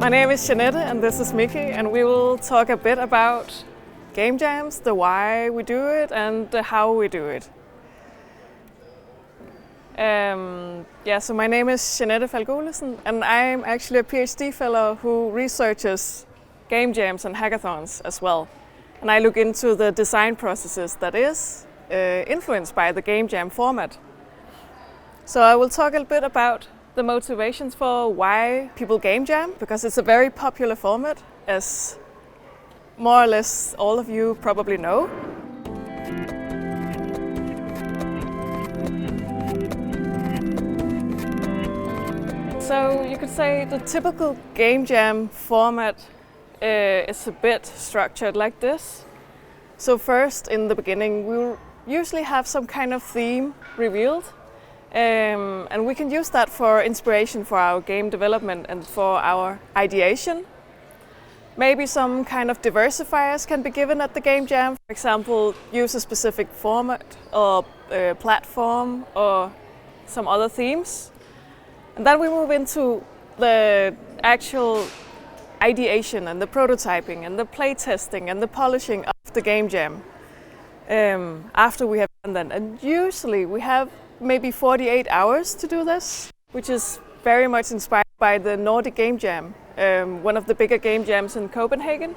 My name is Jeanette and this is Mikey, and we will talk a bit about game jams, the why we do it and the how we do it. So my name is Jeanette Falk Olesen, and I'm actually a PhD fellow who researches game jams and hackathons as well. And I look into the design processes that is influenced by the game jam format. So I will talk a bit about the motivations for why people game jam, because it's a very popular format, as more or less all of you probably know. So you could say the typical game jam format is a bit structured like this. So first, in the beginning, we'll usually have some kind of theme revealed. And we can use that for inspiration for our game development and for our ideation. Maybe some kind of diversifiers can be given at the game jam. For example, use a specific format or platform or some other themes. And then we move into the actual ideation and the prototyping and the playtesting and the polishing of the game jam after we have done that. And usually we have maybe 48 hours to do this, which is very much inspired by the Nordic Game Jam, one of the bigger game jams in Copenhagen.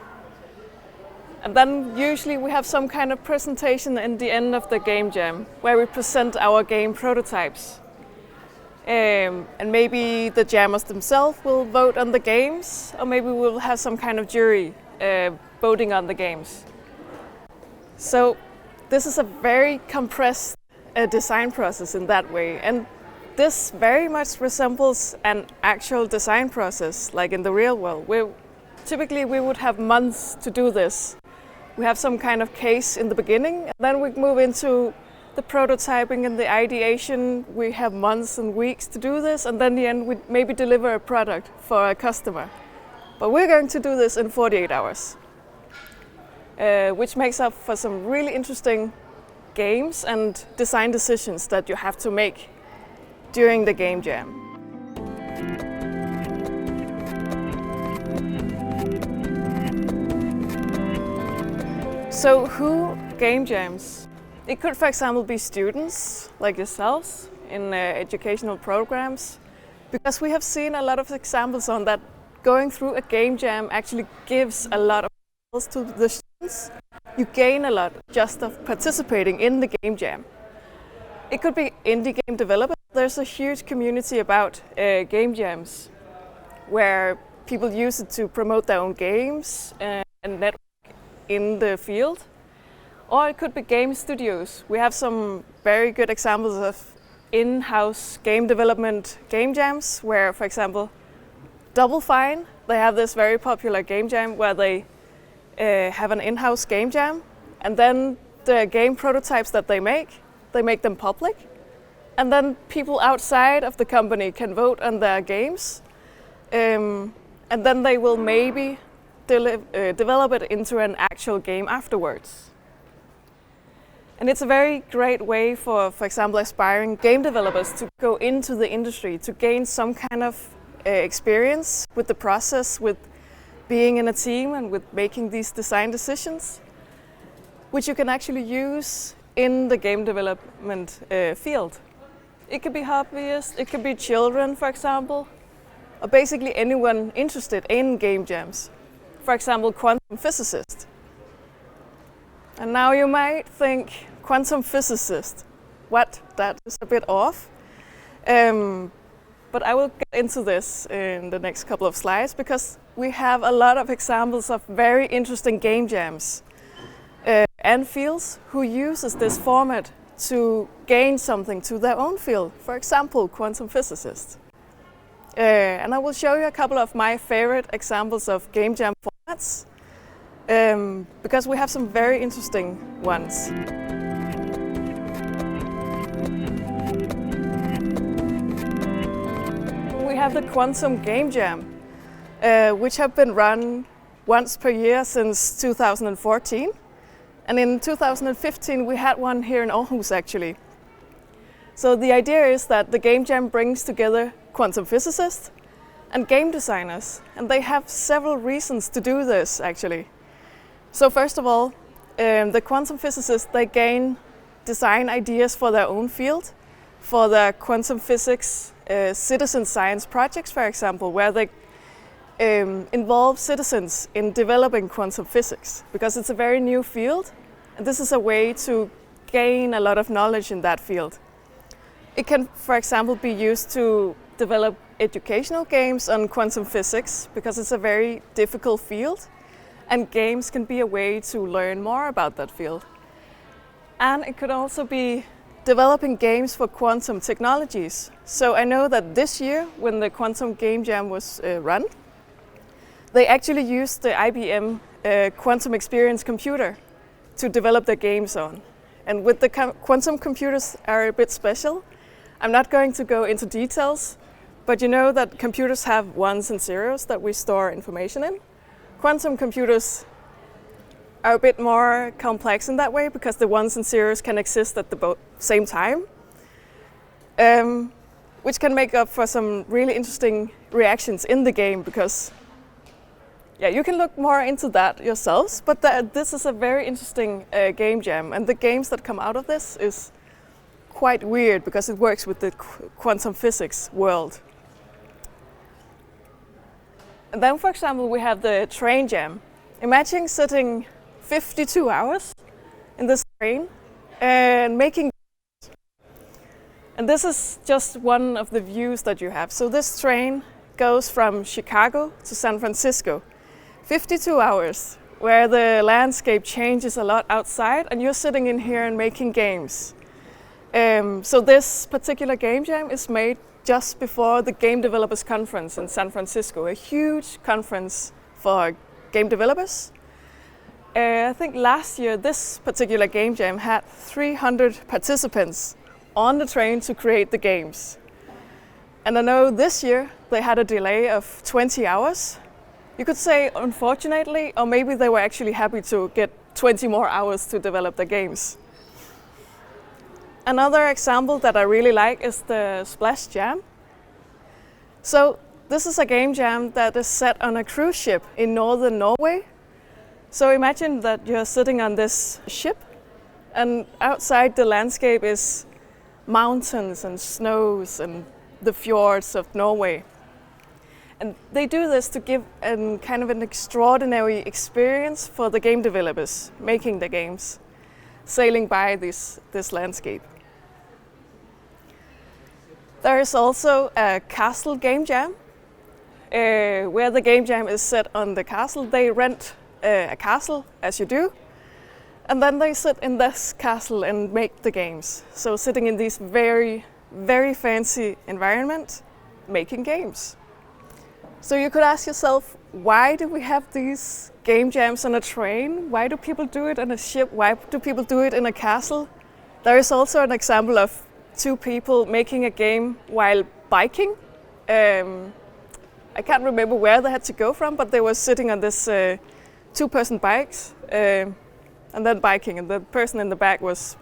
And then usually we have some kind of presentation in the end of the game jam where we present our game prototypes. And maybe the jammers themselves will vote on the games, or maybe we'll have some kind of jury voting on the games. So this is a very compressed design process in that way, and this very much resembles an actual design process like in the real world. Typically we would have months to do this. We have some kind of case in the beginning, and then we move into the prototyping and the ideation. We have months and weeks to do this, and then in the end we maybe deliver a product for a customer. But we're going to do this in 48 hours, which makes up for some really interesting games and design decisions that you have to make during the game jam. So who game jams? It could, for example, be students like yourselves in educational programs, because we have seen a lot of examples on that. Going through a game jam actually gives a lot of skills to the students. You gain a lot just of participating in the game jam. It could be indie game development. There's a huge community about game jams where people use it to promote their own games and network in the field. Or it could be game studios. We have some very good examples of in-house game development game jams where, for example, Double Fine, they have this very popular game jam where they have an in-house game jam, and then the game prototypes that they make them public, and then people outside of the company can vote on their games, and then they will maybe develop it into an actual game afterwards. And it's a very great way for example, aspiring game developers to go into the industry, to gain some kind of experience with the process, with being in a team and with making these design decisions, which you can actually use in the game development field. It could be hobbyists, it could be children, for example, or basically anyone interested in game jams. For example, quantum physicist. And now you might think, quantum physicist, what? That is a bit off. But I will get into this in the next couple of slides, because we have a lot of examples of very interesting game jams and fields who uses this format to gain something to their own field. For example, quantum physicists. And I will show you a couple of my favorite examples of game jam formats, because we have some very interesting ones. We have the Quantum Game Jam, which have been run once per year since 2014. And in 2015 we had one here in Aarhus actually. So the idea is that the game jam brings together quantum physicists, and game designers. And they have several reasons to do this, actually. So first of all, the quantum physicists, they design ideas for their own field, for the quantum physics citizen science projects, for example, where they involve citizens in developing quantum physics, because it's a very new field, and this is a way to gain a lot of knowledge in that field. It can, for example, be used to develop educational games on quantum physics, because it's a very difficult field, and games can be a way to learn more about that field. And it could also be developing games for quantum technologies. So I know that this year, when the Quantum Game Jam was run, they actually used the IBM Quantum Experience computer to develop their games on. And with the quantum computers are a bit special. I'm not going to go into details, but you know that computers have ones and zeros that we store information in. Quantum computers are a bit more complex in that way, because the ones and zeros can exist at the same time, which can make up for some really interesting reactions in the game, because you can look more into that yourselves, but this is a very interesting game jam, and the games that come out of this is quite weird because it works with the quantum physics world. And then, for example, we have the train jam. Imagine sitting 52 hours in this train and making games. And this is just one of the views that you have. So this train goes from Chicago to San Francisco. 52 hours, where the landscape changes a lot outside, and you're sitting in here and making games. So this particular game jam is made just before the Game Developers Conference in San Francisco, a huge conference for game developers. I think last year this particular game jam had 300 participants on the train to create the games. And I know this year they had a delay of 20 hours. You could say unfortunately, or maybe they were actually happy to get 20 more hours to develop the games. Another example that I really like is the Splash Jam. So this is a game jam that is set on a cruise ship in northern Norway. So imagine that you're sitting on this ship, and outside the landscape is mountains and snows and the fjords of Norway. And they do this to give kind of an extraordinary experience for the game developers making the games, sailing by this landscape. There is also a castle game jam, where the game jam is set on the castle. They rent a castle, as you do, and then they sit in this castle and make the games. So sitting in this very, very fancy environment, making games. So you could ask yourself, why do we have these game jams on a train? Why do people do it on a ship? Why do people do it in a castle? There is also an example of two people making a game while biking. I can't remember where they had to go from, but they were sitting on this two-person bikes and then biking, and the person in the back was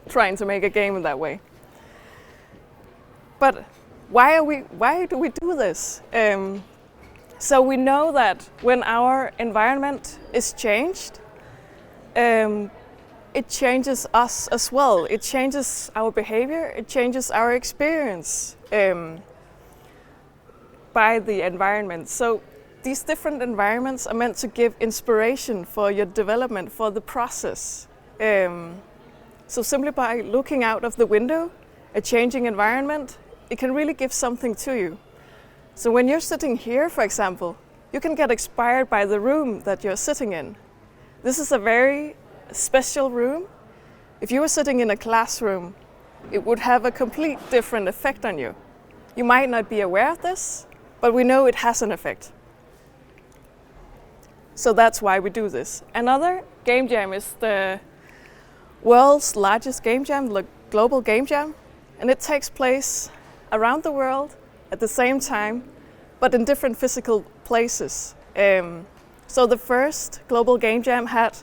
trying to make a game in that way. But why do we do this? So we know that when our environment is changed, it changes us as well. It changes our behavior, it changes our experience by the environment. So these different environments are meant to give inspiration for your development, for the process. So simply by looking out of the window, a changing environment, it can really give something to you. So when you're sitting here, for example, you can get inspired by the room that you're sitting in. This is a very special room. If you were sitting in a classroom, it would have a complete different effect on you. You might not be aware of this, but we know it has an effect. So that's why we do this. Another game jam is the world's largest game jam, the Global Game Jam, and it takes place around the world at the same time, but in different physical places. So the first Global Game Jam had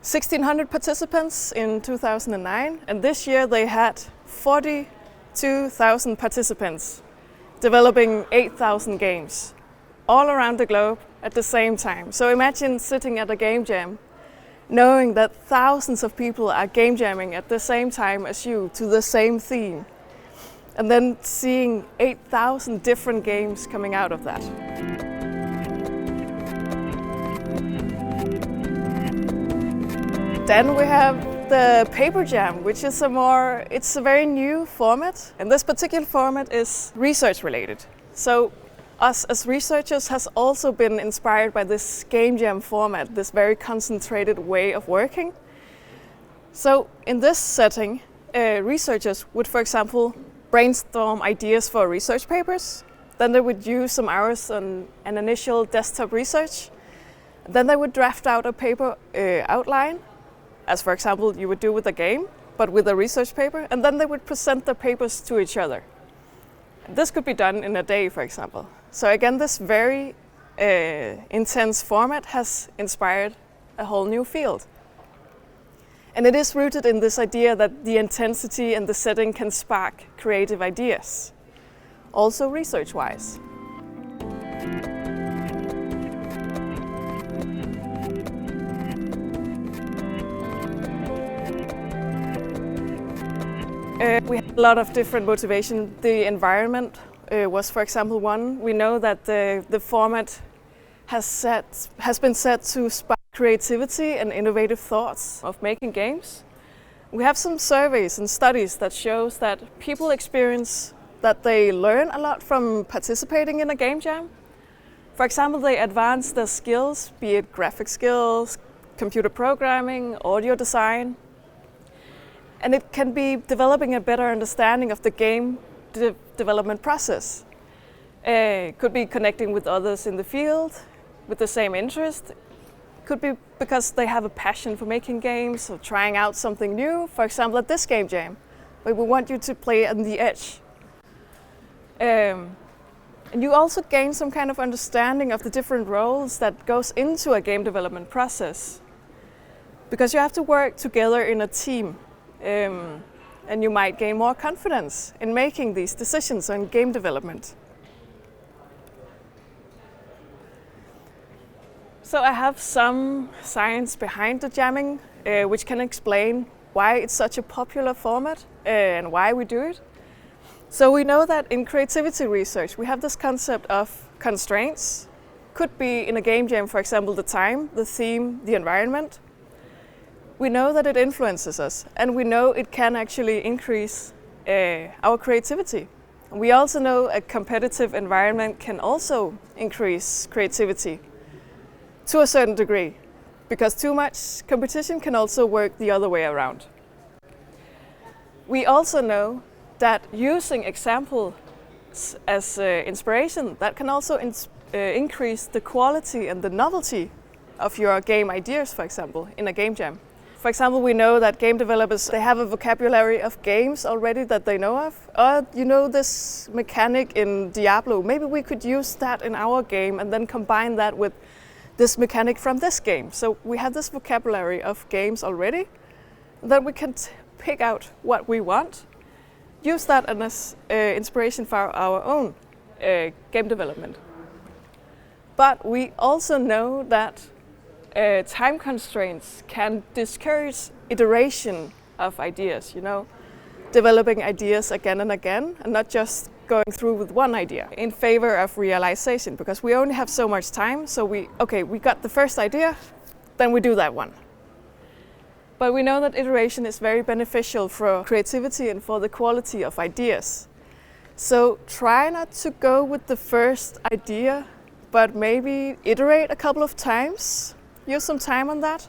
1,600 participants in 2009, and this year they had 42,000 participants developing 8,000 games all around the globe at the same time. So imagine sitting at a game jam, knowing that thousands of people are game jamming at the same time as you to the same theme, and then seeing 8,000 different games coming out of that. Then we have the paper jam, which is it's a very new format. And this particular format is research related. So us as researchers has also been inspired by this game jam format, this very concentrated way of working. So in this setting, researchers would, for example, brainstorm ideas for research papers. Then they would use some hours on an initial desktop research. Then they would draft out a paper outline, as for example you would do with a game, but with a research paper, and then they would present their papers to each other. This could be done in a day, for example. So again, this very intense format has inspired a whole new field. And it is rooted in this idea that the intensity and the setting can spark creative ideas, also research-wise. We have a lot of different motivation. The environment was, for example, one. We know that the format has been set to spark creativity and innovative thoughts of making games. We have some surveys and studies that shows that people experience that they learn a lot from participating in a game jam. For example, they advance their skills, be it graphic skills, computer programming, audio design. And it can be developing a better understanding of the game development process. Could be connecting with others in the field with the same interest. Could be because they have a passion for making games or trying out something new. For example, at this game jam, where we want you to play on the edge. And you also gain some kind of understanding of the different roles that goes into a game development process. Because you have to work together in a team. And you might gain more confidence in making these decisions on game development. So I have some science behind the jamming, which can explain why it's such a popular format and why we do it. So we know that in creativity research, we have this concept of constraints. Could be in a game jam, for example, the time, the theme, the environment. We know that it influences us, and we know it can actually increase our creativity. We also know a competitive environment can also increase creativity to a certain degree, because too much competition can also work the other way around. We also know that using examples as inspiration, that can also increase the quality and the novelty of your game ideas, for example, in a game jam. For example, we know that game developers, they have a vocabulary of games already that they know of. You know this mechanic in Diablo, maybe we could use that in our game and then combine that with this mechanic from this game. So we have this vocabulary of games already. Then we can pick out what we want, use that as inspiration for our own game development. But we also know that time constraints can discourage iteration of ideas, developing ideas again and again, and not just going through with one idea in favor of realization, because we only have so much time. So we got the first idea, then we do that one. But we know that iteration is very beneficial for creativity and for the quality of ideas. So try not to go with the first idea, but maybe iterate a couple of times. Use some time on that,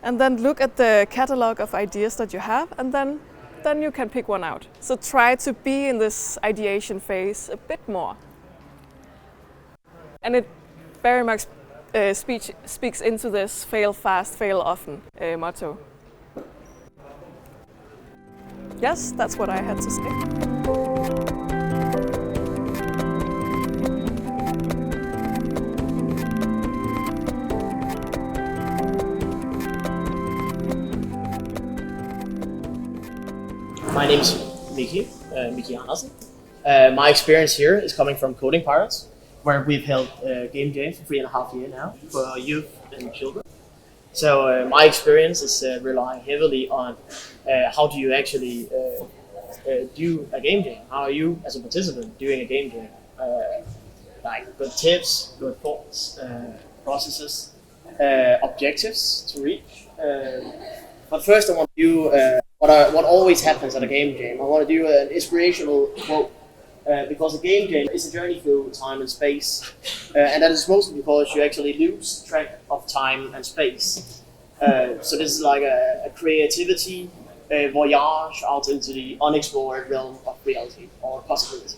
and then look at the catalog of ideas that you have, and then you can pick one out. So try to be in this ideation phase a bit more. And it very much speaks into this fail fast, fail often motto. Yes, that's what I had to say. My name is Mikey Bruun Andersen. My experience here is coming from Coding Pirates, where we've held game jams for 3.5 years now for youth and children. So my experience is relying heavily on how do you actually do a game jam? How are you as a participant doing a game jam? Like good tips, good thoughts, processes, objectives to reach. But first I want to do what always happens at a game jam. I want to do an inspirational quote. Because a game jam is a journey through time and space, and that is mostly because you actually lose track of time and space. So this is like a creativity voyage out into the unexplored realm of reality or possibility.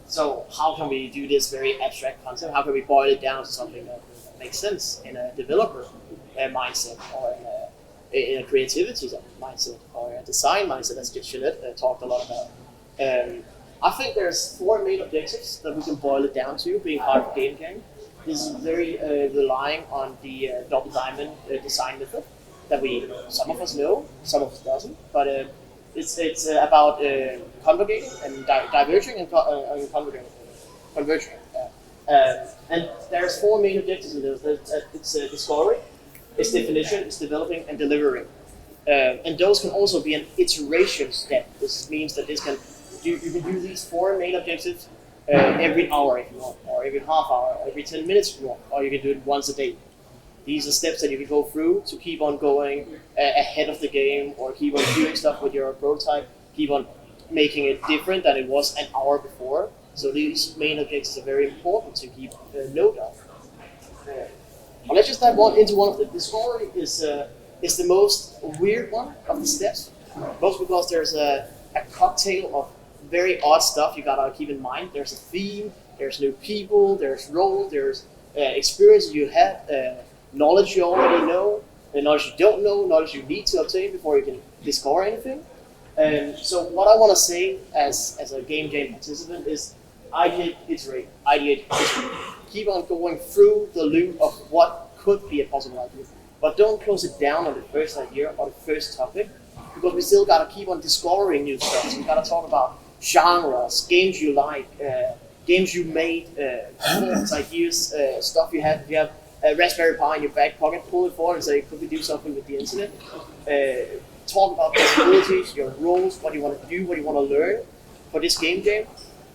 So how can we do this very abstract concept? How can we boil it down to something that makes sense in a developer mindset, or in a creativity mindset, or a design mindset, as Jeanette talked a lot about? I think there's 4 main objectives that we can boil it down to being part of a game jam. This is very relying on the double diamond design method that some of us know, some of us doesn't, but it's about converging and diverging and converging. And there's 4 main objectives in this. It's discovery, it's definition, it's developing, and delivering. And those can also be an iteration step. This means that you can do these 4 main objectives every hour if you want, or every half hour, or every 10 minutes if you want, or you can do it once a day. These are steps that you can go through to keep on going ahead of the game, or keep on doing stuff with your prototype, keep on making it different than it was an hour before. So these main objectives are very important to keep note of. Let's just dive into one of them. Discovery is the most weird one of the steps, both because there's a cocktail of very odd stuff you gotta keep in mind. There's a theme, there's new people, there's roles, there's experiences you have, knowledge you already know, knowledge you don't know, knowledge you need to obtain before you can discover anything. So what I want to say as a game jam participant is ideate, iterate, keep on going through the loop of what could be a possible idea, but don't close it down on the first idea or the first topic, because we still gotta keep on discovering new stuff. So we gotta talk about genres, games you like, games you made, ideas, stuff you have. If you have a Raspberry Pi in your back pocket, pull it forward and say, could we do something with the internet? Talk about possibilities, your roles, what you want to do, what you want to learn for this game jam.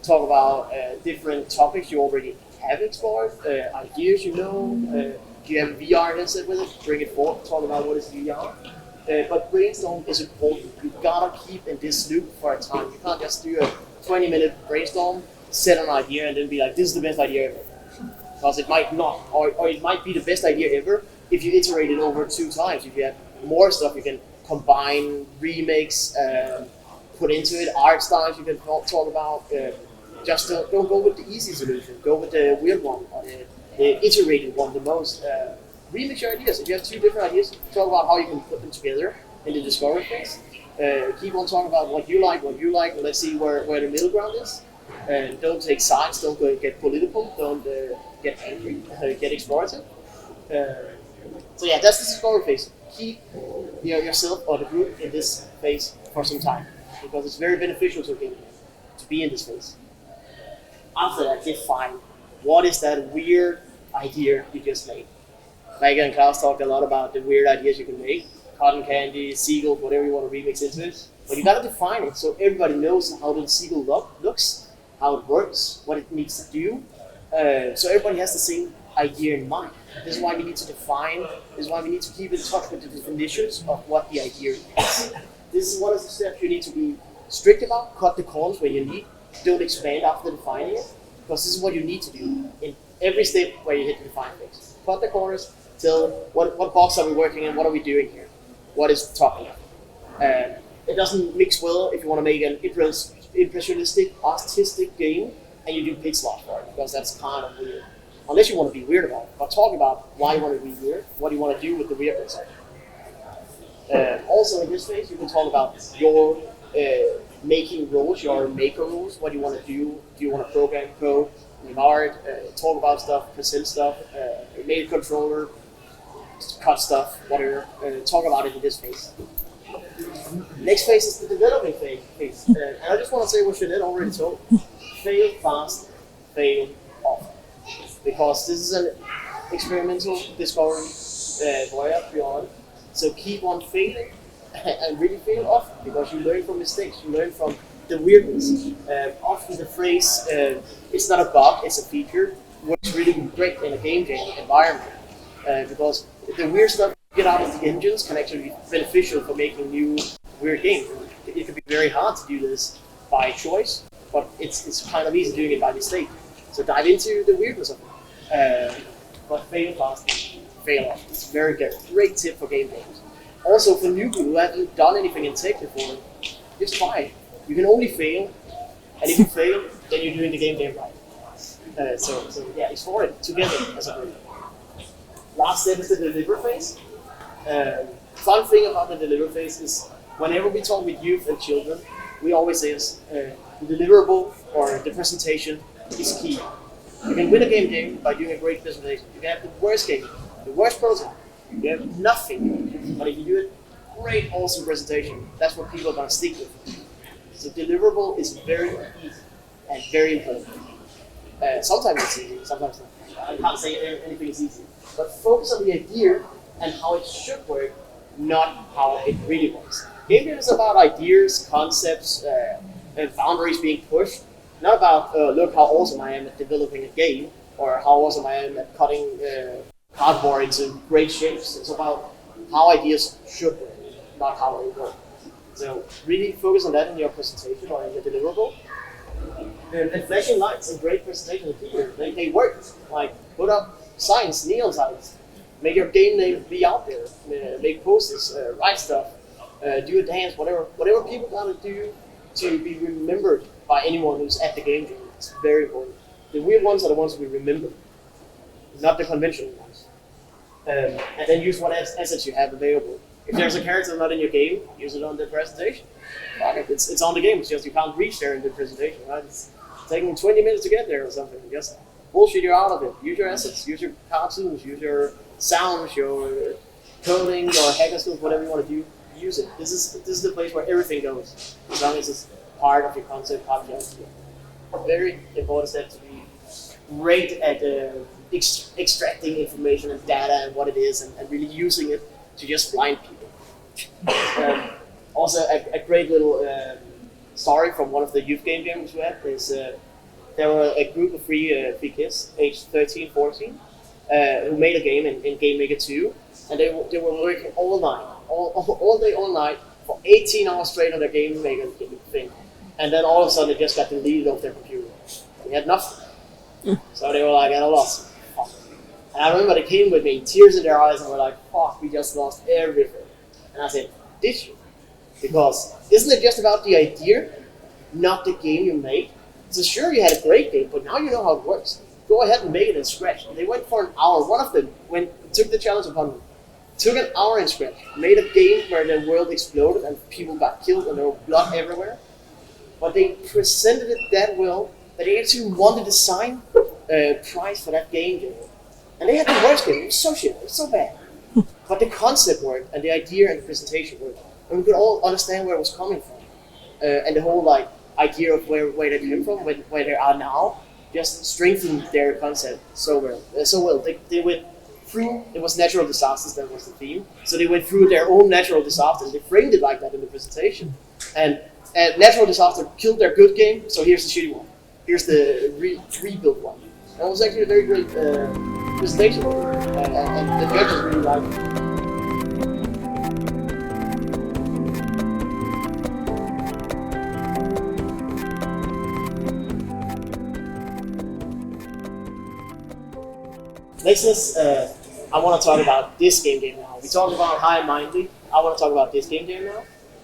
Talk about different topics you already have explored, ideas you know. Do you have a VR headset with it? Bring it forward. Talk about what is VR. But brainstorm is important. You gotta keep in this loop for a time. You can't just do a 20-minute brainstorm, set an idea, and then be like, this is the best idea ever. Because it might not, or it might be the best idea ever if you iterate it over 2 times. If you have more stuff you can combine, remix, put into it, art styles you can talk about. Just don't go with the easy solution. Go with the weird one, or the iterated one the most. Remix your ideas. If you have 2 different ideas, talk about how you can put them together in the discovery phase. Keep on talking about what you like, and let's see where the middle ground is. And don't take sides, don't get political, don't get angry, get explorative. So yeah, that's the discovery phase. Keep yourself or the group in this phase for some time, because it's very beneficial to be in this phase. After that, define what is that weird idea you just made. Megan and Klaus talked a lot about the weird ideas you can make. Cotton candy, seagull, whatever you want to remix into it. But you gotta define it so everybody knows how the seagull looks, how it works, what it needs to do. So everybody has the same idea in mind. This is why we need to define, this is why we need to keep in touch with the definitions of what the idea is. This is one of the steps you need to be strict about. Cut the corners where you need. Don't expand after defining it, because this is what you need to do in every step where you hit the define phase. Cut the corners. Tell what box are we working in? What are we doing here? What is the topic? It doesn't mix well if you want to make an impressionistic, artistic game and you do pixel art for it, because that's kind of weird. Unless you want to be weird about it. But talk about why you want to be weird, what you want to do with the weirdness of it. Also in this phase, you can talk about your making rules, your maker rules, what you want to do. Do you want to program code, make art, talk about stuff, present stuff, make a controller, cut stuff, whatever. Talk about it in this phase. Next phase is the developing phase. And I just want to say what Jeanette already told. Fail fast, fail often. Because this is an experimental discovery voyage beyond. So keep on failing and really fail often, because you learn from mistakes, you learn from the weirdness. Often the phrase, it's not a bug, it's a feature, works really great in a game jam environment. Because the weird stuff you get out of the engines can actually be beneficial for making new weird games. It can be very hard to do this by choice, but it's kind of easy doing it by mistake. So dive into the weirdness of it. But fail fast, fail off. It's a very good, great tip for game games. Also for newbies who haven't done anything in tech before, just try it. You can only fail, and if you fail, then you're doing the game right. So yeah, explore it together as a group. Last step is the deliver phase. Fun thing about the deliver phase is whenever we talk with youth and children, we always say the deliverable or the presentation is key. You can win a game by doing a great presentation. You can have the worst game, the worst prototype. You have nothing, but if you do a great, awesome presentation, that's what people are going to stick with. So deliverable is very easy and very important. Sometimes it's easy, sometimes not. I can't say anything is easy. But focus on the idea and how it should work, not how it really works. Game jam is about ideas, concepts, and boundaries being pushed. Not about, look how awesome I am at developing a game, or how awesome I am at cutting cardboard into great shapes. It's about how ideas should work, not how they work. So really focus on that in your presentation or in your deliverable. And flashing lights and great presentations here, they work. Like put up signs, neon signs, make your game name be out there, make posters, write stuff, do a dance, whatever people gotta do to be remembered by anyone who's at the game jam. It's very important. The weird ones are the ones we remember, not the conventional ones. And then use what assets you have available. If there's a character not in your game, use it on the presentation. It's on the game, it's just you can't reach there in the presentation, right? It's taking 20 minutes to get there or something. Just bullshit you out of it. Use your assets, use your cartoons, use your sounds, your coding, or hacker skills, whatever you want to do, use it. This is the place where everything goes, as long as it's part of your concept, part of your idea. A very important step to be great at extracting information and data and what it is, and really using it to just blind people. Also, a great little story from one of the youth game jams we had is there were a group of three kids, aged 13, 14, who made a game in Game Maker 2, and they were working all night, all day, all night, for 18 hours straight on their Game Maker thing. And then all of a sudden they just got deleted off their computer. They had nothing. So they were like at a loss. Fuck. And I remember they came with me, tears in their eyes, and were like, fuck, we just lost everything. And I said, did you? Because isn't it just about the idea, not the game you made? So sure, you had a great game, but now you know how it works. Go ahead and make it in Scratch. And they went for an hour. One of them took the challenge upon them. Took an hour in Scratch. Made a game where the world exploded and people got killed and there was blood everywhere. But they presented it that well that they actually won the design prize for that game. And they had the worst game. It was so shit. It was so bad. But the concept worked, and the idea and the presentation worked. And we could all understand where it was coming from. And the whole idea of where they came from, where they are now, just strengthened their concept so well. They went through, it was natural disasters, that was the theme. So they went through their own natural disasters. They framed it like that in the presentation. And natural disaster killed their good game, so here's the shitty one. Here's the rebuilt one. And it was actually a very great presentation, and the judges really liked it. Next is, I want to talk about this game jam now. We talked about High and Mindly. I want to talk about this game jam now.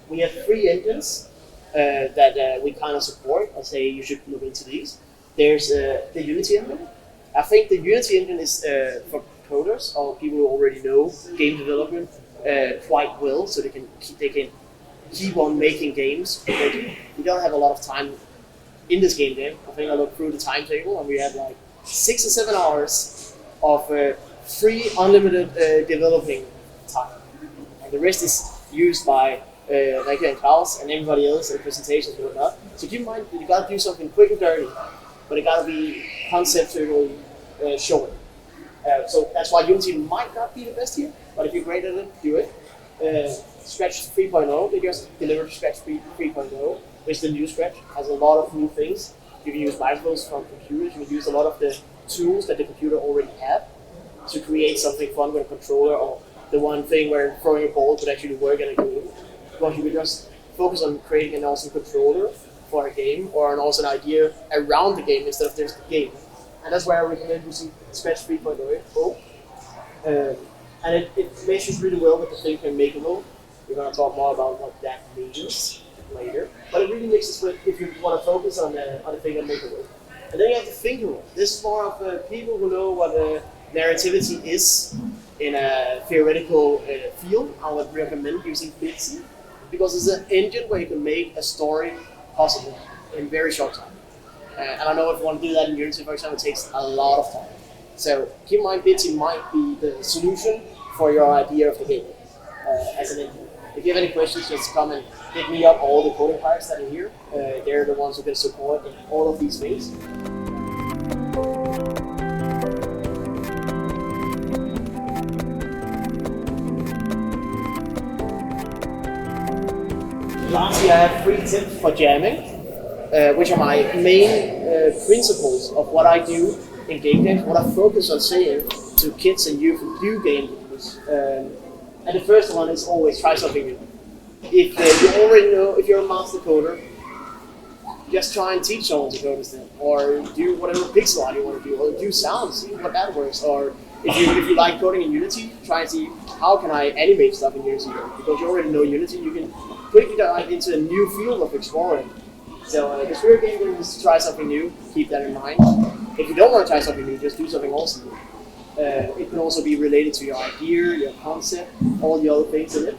We have 3 engines that we kind of support. I say you should look into these. There's the Unity engine. I think the Unity engine is for coders or people who already know game development quite well, so they can keep on making games. But we don't have a lot of time in this game jam. I think I looked through the timetable and we have like 6 or 7 hours of free, unlimited developing time. And the rest is used by like in Klaus and everybody else in presentations and whatnot. So keep in mind that you gotta do something quick and dirty, but it gotta be conceptually showing. So that's why Unity might not be the best here, but if you're great at it, do it. Scratch 3.0, they just delivered Scratch 3.0, which is the new Scratch, has a lot of new things. You can use microphones from computers, you can use a lot of the tools that the computer already had to create something fun with a controller, or the one thing where throwing a ball could actually work in a game. Because you could just focus on creating an awesome controller for a game, or an awesome idea around the game instead of just the game. And that's why I recommend using Scratch 3.0. And it meshes really well with the thing and makeable. We're going to talk more about what that means later. But it really mixes with if you want to focus on the thing and makeable. And then you have the thinker role. This is more of people who know what narrativity is in a theoretical field. I would recommend using Bitsy, because it's an engine where you can make a story possible in very short time. And I know if you want to do that in Unity, for example, it takes a lot of time. So keep in mind, Bitsy might be the solution for your idea of the game as an engine. If you have any questions, just come and hit me up. All the coding pirates that are here, they're the ones who can support in all of these things. Lastly, I have 3 tips for jamming, which are my main principles of what I do in game jams, what I focus on saying to kids and youth who do game jams. And the first one is always try something new. If you already know, if you're a master coder, just try and teach someone to code instead, or do whatever pixel art you want to do, or do sounds, see what that works. Or if you like coding in Unity, try and see how can I animate stuff in Unity. Because you already know Unity, you can quickly dive into a new field of exploring. So the spirit game is to try something new. Keep that in mind. If you don't want to try something new, just do something awesome. It can also be related to your idea, your concept, all the other things in it.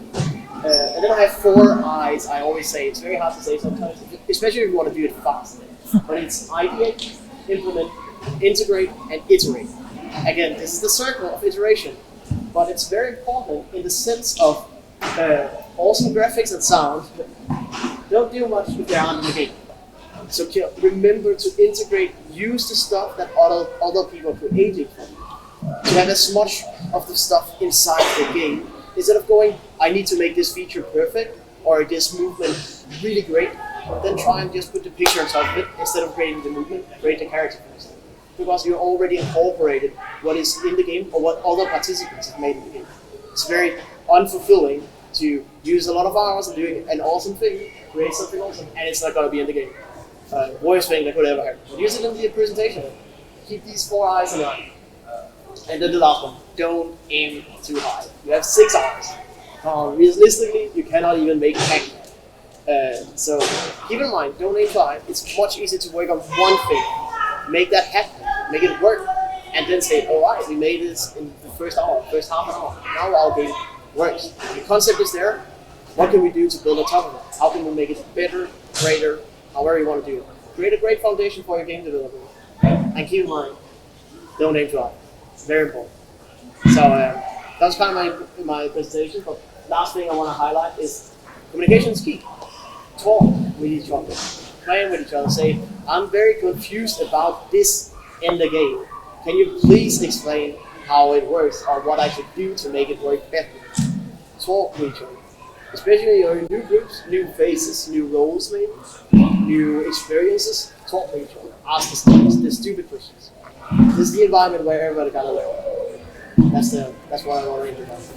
And then I have 4 I's. I always say it's very hard to say sometimes, especially if you want to do it fast. But it's ideate, implement, integrate, and iterate. Again, this is the circle of iteration, but it's very important in the sense of awesome graphics and sound. Don't do much if they aren't in the game. So remember to integrate, use the stuff that other people are creating from you. To have as much of the stuff inside the game, instead of going, I need to make this feature perfect, or this movement really great, then try and just put the picture on top of it, instead of creating the movement, create the character first. Because you already incorporated what is in the game, or what other participants have made in the game. It's very unfulfilling to use a lot of hours and doing an awesome thing, create something awesome, and it's not going to be in the game. Worst thing that could ever happen. But use it in the presentation. Keep these 4 eyes in mind. And then the last one, don't aim too high. You have 6 hours. Realistically, you cannot even make a hack. So keep in mind, don't aim too high. It's much easier to work on one thing, make that happen, make it work, and then say, alright, we made this in the first hour, first half an hour. Now our game works. The concept is there. What can we do to build on top of it? How can we make it better, greater, however you want to do it? Create a great foundation for your game development. And keep in mind, don't aim too high. It's very important. So that was kind of my presentation. But last thing I want to highlight is communication is key. Talk with each other. Play with each other. Say, I'm very confused about this in the game. Can you please explain how it works, or what I should do to make it work better? Talk with each other. Especially when you're in new groups, new faces, new roles maybe, new experiences. Talk with each other. Ask the stupid questions. This is the environment where everybody gotta learn. That's what I want to introduce.